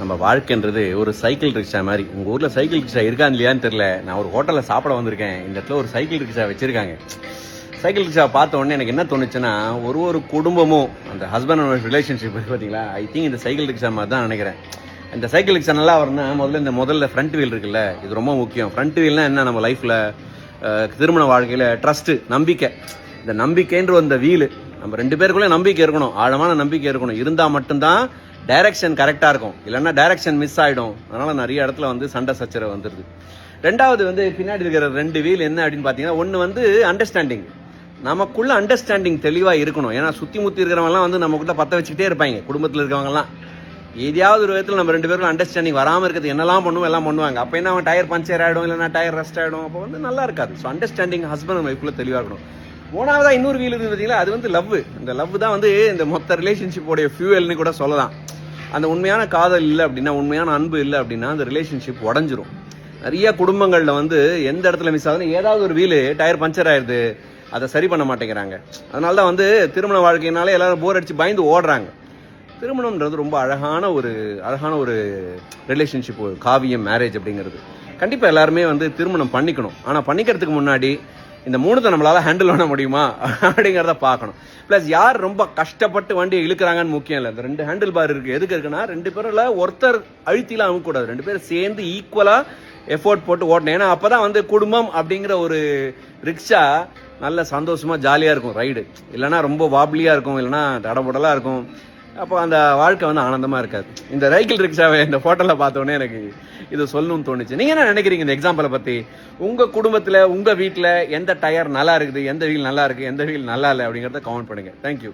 நம்ம வாழ்க்கைன்றது ஒரு சைக்கிள் ரிக்ஷா மாதிரி. உங்கள் ஊரில் சைக்கிள் ரிக்ஷா இருக்கான்னு இல்லையான்னு தெரில. நான் ஒரு ஹோட்டலில் சாப்பிட வந்திருக்கேன். இந்த இடத்துல ஒரு சைக்கிள் ரிக்ஷா வச்சுருக்காங்க. சைக்கிள் ரிக்ஷா பார்த்த உடனே எனக்கு என்ன தோணுச்சுன்னா, ஒரு குடும்பமும் அந்த ஹஸ்பண்ட் அண்ட் ஒய்ஃப் ரிலேஷன்ஷிப் பார்த்தீங்களா, ஐ திங்க் இந்த சைக்கிள் ரிக்ஷா மாதிரி தான் நினைக்கிறேன். இந்த சைக்கிள் ரிக்ஷா நல்லா வரணும்னா முதல்ல ஃப்ரண்ட் வீல் இருக்குல்ல, இது ரொம்ப முக்கியம். ஃப்ரண்ட் வீல்னா என்ன, நம்ம லைஃப்பில் திருமண வாழ்க்கையில் ட்ரஸ்ட்டு, நம்பிக்கை. இந்த நம்பிக்கைன்ற அந்த வீலு நம்ம ரெண்டு பேருக்குள்ளே நம்பிக்கை இருக்கணும், ஆழமான நம்பிக்கை இருக்கணும். இருந்தால் மட்டும்தான் டைரக்ஷன் கரெக்டாக இருக்கும். இல்லைன்னா டைரக்ஷன் மிஸ் ஆகிடும். அதனால் நிறைய இடத்துல சண்டை சச்சரவு வந்துடுது. ரெண்டாவது பின்னாடி இருக்கிற ரெண்டு வீல் என்ன அப்படின்னு பார்த்தீங்கன்னா, ஒன்று அண்டர்ஸ்டாண்டிங். நமக்குள்ள அண்டர்ஸ்டாண்டிங் தெளிவாக இருக்கணும். ஏன்னா சுற்றி முற்றி இருக்கிறவங்கலாம் நம்மக்கிட்ட பற்ற வச்சுக்கிட்டே இருப்பாங்க. குடும்பத்தில் இருக்கவங்கலாம் ஏதாவது ஒரு விதத்தில் நம்ம ரெண்டு பேருக்கும் அண்டர்ஸ்டாண்டிங் வராமல் இருக்கிறது என்னெல்லாம் பண்ணுவோம் எல்லாம் பண்ணுவாங்க. அப்போ என்ன, அவன் டயர் பஞ்சர் ஆகிடும், இல்லைனா டயர் ரஸ்ட் ஆகிடும். அப்போ நல்லா இருக்காது. ஸோ அண்டர்ஸ்டாண்டிங் ஹஸ்பண்ட் அண்ட் ஒய்ஃப்குள்ள தெளிவாக இருக்கணும். மூணாவதாக இன்னொரு வீல் இருக்குது பார்த்தீங்களா, அது லவ். இந்த லவ் தான் இந்த மொத்த ரிலேஷன்ஷிப்போடைய ஃபியூவல்னு கூட சொல்லலாம். அந்த உண்மையான காதல் இல்லை அப்படின்னா, உண்மையான அன்பு இல்லை அப்படின்னா அந்த ரிலேஷன்ஷிப் உடஞ்சிரும். நிறைய குடும்பங்களில் எந்த இடத்துல மிஸ் ஆகுதுன்னு, ஏதாவது ஒரு வீலு டயர் பஞ்சர் ஆயிடுது, அதை சரி பண்ண மாட்டேங்கிறாங்க. அதனால தான் திருமண வாழ்க்கையினாலே எல்லாரும் போர் அடிச்சு பயந்து ஓடுறாங்க. திருமணம்ன்றது ரொம்ப அழகான ஒரு ரிலேஷன்ஷிப், காவியம், மேரேஜ் அப்படிங்கிறது. கண்டிப்பாக எல்லாருமே திருமணம் பண்ணிக்கணும். ஆனால் பண்ணிக்கிறதுக்கு முன்னாடி இந்த மூணுத்தை நம்மளால ஹேண்டில் பண்ண முடியுமா அப்படிங்கிறத பார்க்கணும். ப்ளஸ் யார் ரொம்ப கஷ்டப்பட்டு வண்டியை இழுக்கிறாங்கன்னு முக்கியம் இல்லை. இந்த ரெண்டு ஹேண்டில் பார் இருக்குது. எதுக்கு இருக்குன்னா, ரெண்டு பேரில் ஒருத்தர் அழுத்திலாம் அமுக்கக்கூடாது. ரெண்டு பேரும் சேர்ந்து ஈக்குவலாக எஃபோர்ட் போட்டு ஓட்டணும். ஏன்னா அப்போ தான் குடும்பம் அப்படிங்கிற ஒரு ரிக்ஷா நல்ல சந்தோஷமாக ஜாலியாக இருக்கும் ரைடு. இல்லைனா ரொம்ப வாப்லியாக இருக்கும், இல்லைனா தடபுடலாக இருக்கும். அப்போ அந்த வாழ்க்கை ஆனந்தமாக இருக்காது. இந்த சைக்கிள் ரிக்ஷாவை இந்த ஃபோட்டோவில் பார்த்தோன்னே எனக்கு இது சொல்லணும்னு தோணுச்சு. நீங்கள் என்ன நினைக்கிறீங்க இந்த எக்ஸாம்பிளை பற்றி? உங்கள் குடும்பத்தில், உங்கள் வீட்டில் எந்த டயர் நல்லா இருக்குது, எந்த வீல் நல்லா இருக்குது, எந்த வீல் நல்லா இல்லை அப்படிங்கிறத கமெண்ட் பண்ணுங்கள். தேங்க்யூ.